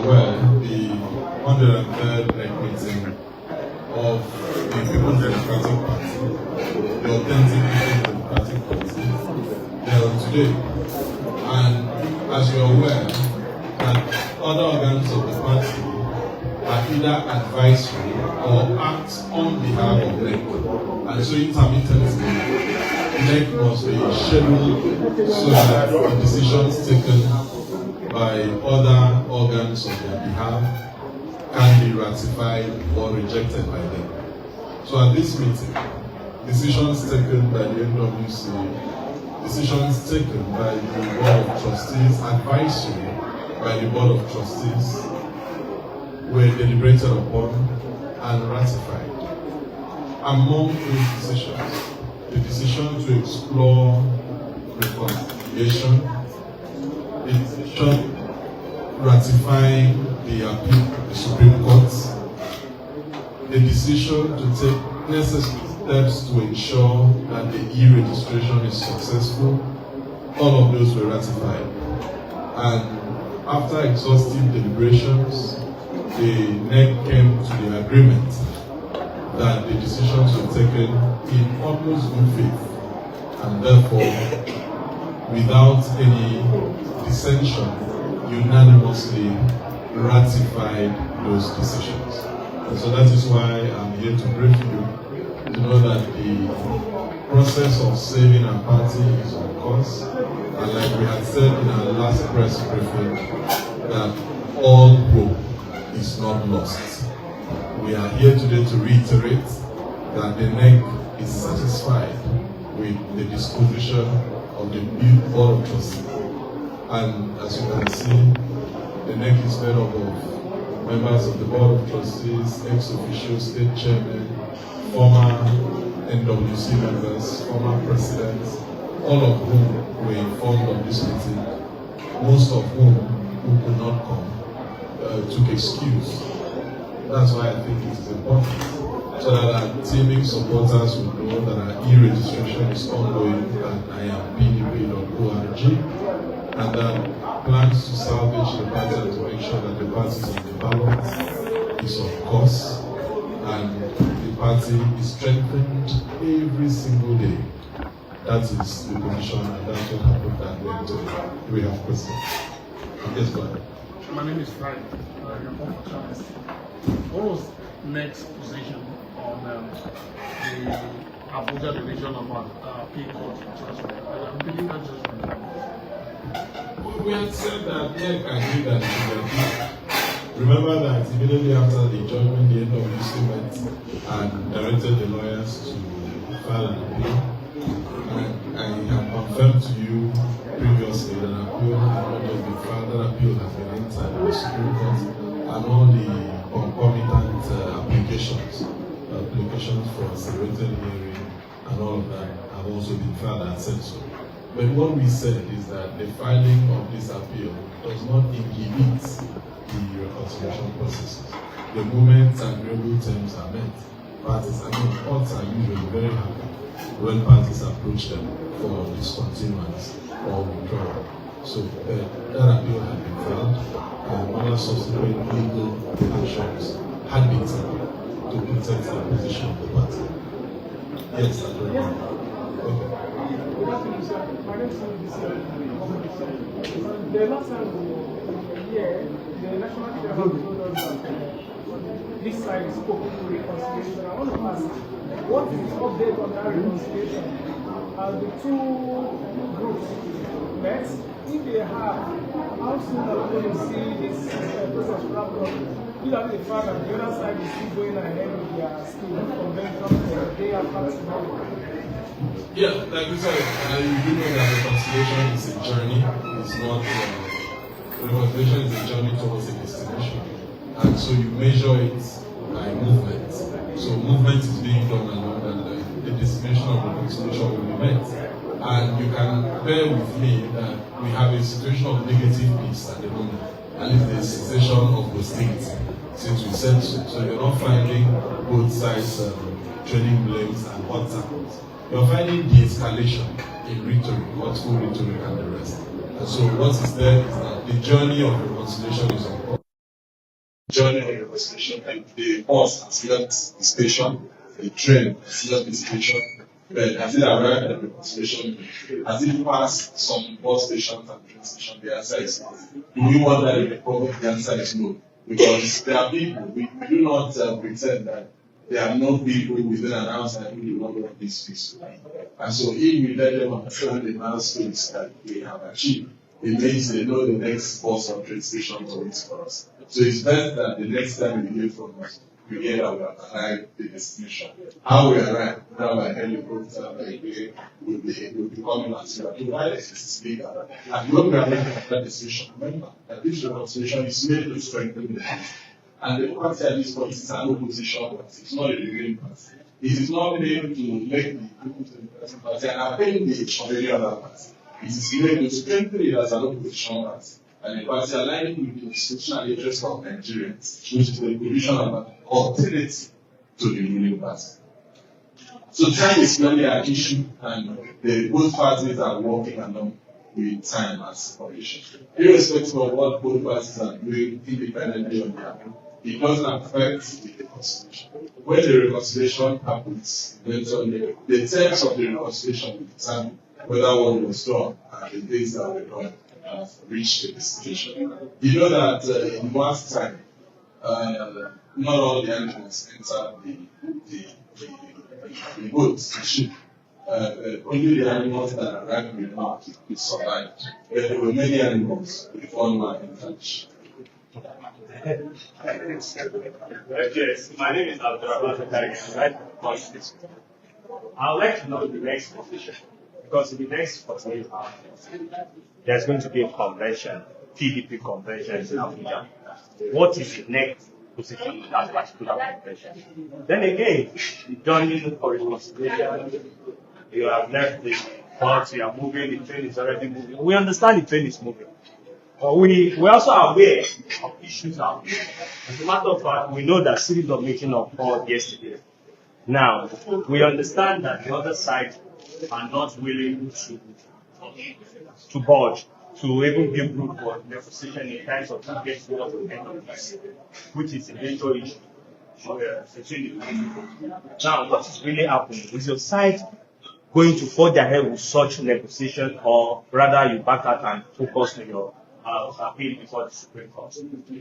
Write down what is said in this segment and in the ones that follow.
aware, the 103rd meeting of the People's Democratic Party, the authentic People's Democratic Party, they are today. And as you are aware, that other organs of the party are either advisory or act on behalf of NEC. And so intermittently, NEC must be scheduled so that the decisions taken by other organs on their behalf can be ratified or rejected by them. So at this meeting, decisions taken by the NWC, decisions taken by the Board of Trustees, advisory by the Board of Trustees, were deliberated upon and ratified. Among those decisions, the decision to explore reconciliation, the decision ratifying the appeal to the Supreme Court, the decision to take necessary steps to ensure that the e-registration is successful, all of those were ratified. And after exhaustive deliberations, the NEC came to the agreement that the decisions were taken in almost good faith, and therefore, without any dissension, unanimously ratified those decisions. And so that is why I'm here to brief you to know that the process of saving our party is on course. And like we had said in our last press briefing, that all hope is not lost. We are here today to reiterate that the NEC is satisfied with the disposition of the Board of Trustees. And as you can see, the NEC is made up of members of the Board of Trustees, ex-official state chairmen, former NWC members, former presidents, all of whom were informed of this meeting, most of whom who could not come took excuse. That's why I think it is important, so that our teaming supporters will know that our e-registration is ongoing at Nigerianpolitics.org, and that plans to salvage the party and to make sure that the party is on the ballot is of course, and the party is strengthened every single day. That is the position, and that's what happened that way today. We have questions. Yes, go ahead. My name is Frank. I'm a former journalist. What was next position on the Abuja division of our appeal court judgment? I'm believing that judgment. We had said that NEC agreed that it should be. Remember that immediately after the judgment, the NWC went and directed the lawyers to file an appeal. And I have confirmed to you previously that an appeal has not just been filed, that appeal has been entered in the Supreme Court, and all the concomitant applications for accelerated hearing and all of that have also been filed and sent so. But what we said is that the filing of this appeal does not inhibit the reconciliation processes. The moment agreeable terms are met, parties, courts are usually very happy when parties approach them for discontinuance or withdrawal. So that appeal had been filed, and other subsequent legal actions had been taken to protect the position of the party. Yes, I do. Okay. The last time we were here, the national chairman told us that this side is open to reconciliation. I want to ask, what is the update on that reconciliation? Are the two groups met? If they have, how soon are we going to see this process wrapped up? Without the fact that the other side is still going ahead with their state convention the day after tomorrow. Yeah, like we said, you know that reconciliation is a journey. It's not reconciliation is a journey towards a destination, and so you measure it by movement. So movement is being done along, and the destination of reconciliation will be met. And you can bear with me that we have a situation of negative peace at the moment, and it's the cessation of hostility since we said so. So you're not finding both sides trading blames and hot tackles. You're finding de-escalation in rhetoric, hurtful rhetoric, and the rest. And so what is there is that the journey of reconciliation is on. journey of the reconciliation, like the bus has left the station, the train has left the station, but as it arrived at the reconciliation, as it passed some bus stations and train stations, the answer is no. Do we want that in the problem? The answer is no. Because there are people, we do not pretend that there are no people within and outside who do not want this peace. And so if we let them understand the milestones that we have achieved, it means they know the next bus or train station to wait for us. So it's best that the next time we hear from us, we hear that we have arrived at the destination. How we arrive, now by helicopter, will be coming as well. Provided this is legal. And when we arrive at that destination, remember that this reconciliation is made to strengthen the peace. And the party at this point is an opposition party. It's not a ruling party. It is not made to make the people to the present party and appendage of any other party. It is made to strengthen it as an opposition party. And the party aligning with the institutional interests of Nigerians, which is the provision of an alternative to the ruling party. So time is clearly an issue, and both parties are working along with time as condition. Irrespective of what both parties are doing independently on their own, it doesn't affect the reconciliation. When the reconciliation happens, eventually, the terms of the reconciliation will determine whether one was done and the things that were done have reached the destination. You know that in one time, not all the animals entered the boats, the ship. Only the animals that arrived in the market could survive. But there were many animals before one entered the ship. Yes, my name is Turak-Led PDP. I would like to know the next position, because in the next 48 hours, there's going to be a convention, PDP convention in Abuja. What is the next position in that particular convention? Then again, joining for reconciliation, you have left the party, you are moving, the train is already moving. We understand the train is moving. We also are aware of issues out there. As a matter of fact, we know that series of meetings occurred yesterday. Now, we understand that the other side are not willing to budge, to even give room for negotiation in terms of who gets rid of the end of this, which is a major issue between the people. Now, what is really happening? Is your side going to forge ahead with such negotiation, or rather you back out and focus on your appeal before the Supreme Court?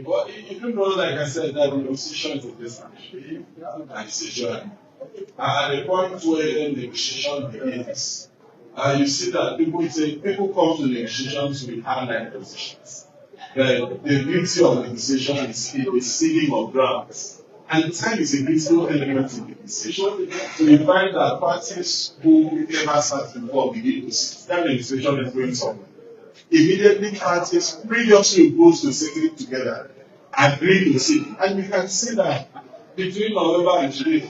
Well, you do know, like I said, that the negotiation is a decision and it's a journey. At the point where the negotiation begins, you see that people come to negotiations with hardline positions. The beauty of negotiation is the seeding of grounds. And time is a critical element in the negotiation. So you find that parties who never sat before begin to see that negotiation is going somewhere. Immediately parties previously opposed to sitting together agree to sit. And you can see that between November and today,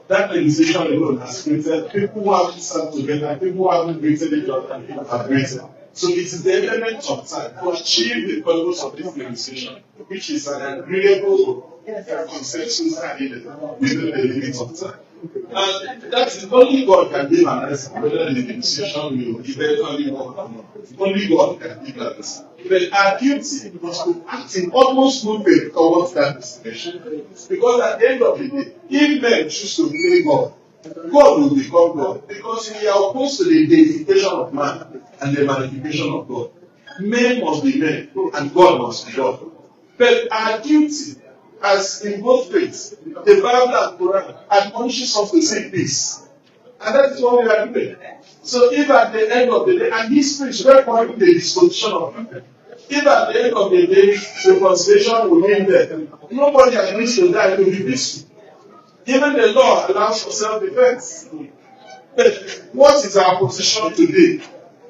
that legislation alone has created people who haven't sat together, people who haven't greeted each other, and people have greeted. So it is the element of time to achieve the purpose of this legislation, which is an agreeable consensus within the limits of time. And that's only God can give an answer whether the negotiation will eventually work or not. Only God can give that answer. But our duty was to act in almost good faith towards that destination. Because at the end of the day, if men choose to play God, God will become God. Because we are opposed to the deification of man and the manifestation of God. Men must be men and God must be God. But our duty, as in both faiths, the Bible and Quran admonishes us to seek peace. And that is what we are doing. So if at the end of the day, and history is recording the disposition of people, if at the end of the day, reconciliation will mean that nobody agrees to die to be peaceful. Even the law allows for self-defense. But what is our position today?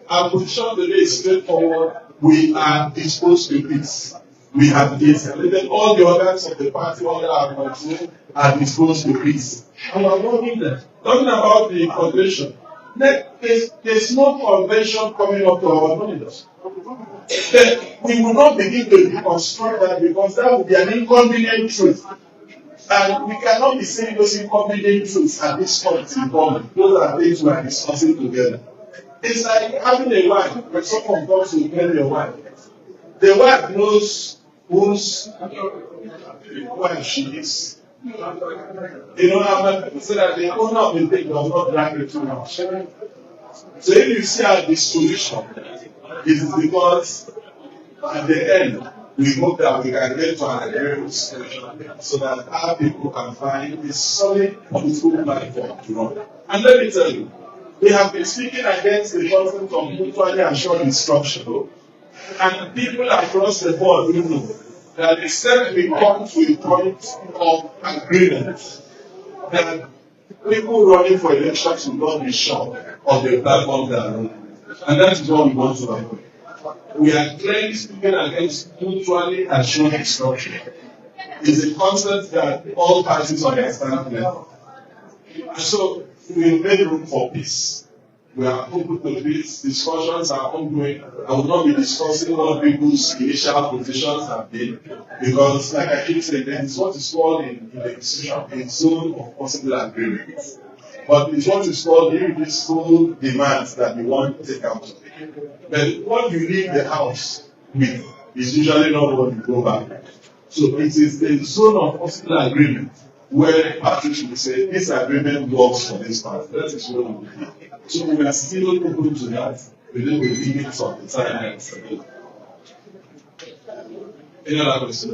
Our position today is straightforward. We are disposed to peace. We have de-escalated all the organs of the party under our control are disposed to peace. And we are working there. Talking about the convention. There's no convention coming up to our knowledge. We will not begin to deconstruct that because that would be an inconvenient truth. And we cannot be saying those inconvenient truths at this point in time. Those are things we are discussing together. It's like having a wife when someone comes to tell your wife. The wife knows whose wife she is. They don't have that, so that the owner of the thing does not drag it too much. So if you see our distribution, it is because at the end, we hope that we can get to an agreement so that our people can find a solid political platform to run. And let me tell you, we have been speaking against the concept of mutually assured instruction, and people across the board know that except we come to a point of agreement that people running for elections will not be sure of the platform they are running. And that is what we want to avoid. We are clearly speaking against mutually assured instruction. It's a concept that all parties understand well. And so we made room for peace. We are open to this. Discussions are ongoing. I will not be discussing what people's initial positions have been, because, like I keep saying, there is what is called in the decision a zone of possible agreement. But it's what is called irreducible demands that we want to take out of it. But what you leave the house with is usually not what you go back. So it is the zone of possible agreement where parties will say this agreement works for this part. That is what we will do. So we are still open to that within the limits of the time. Any other question?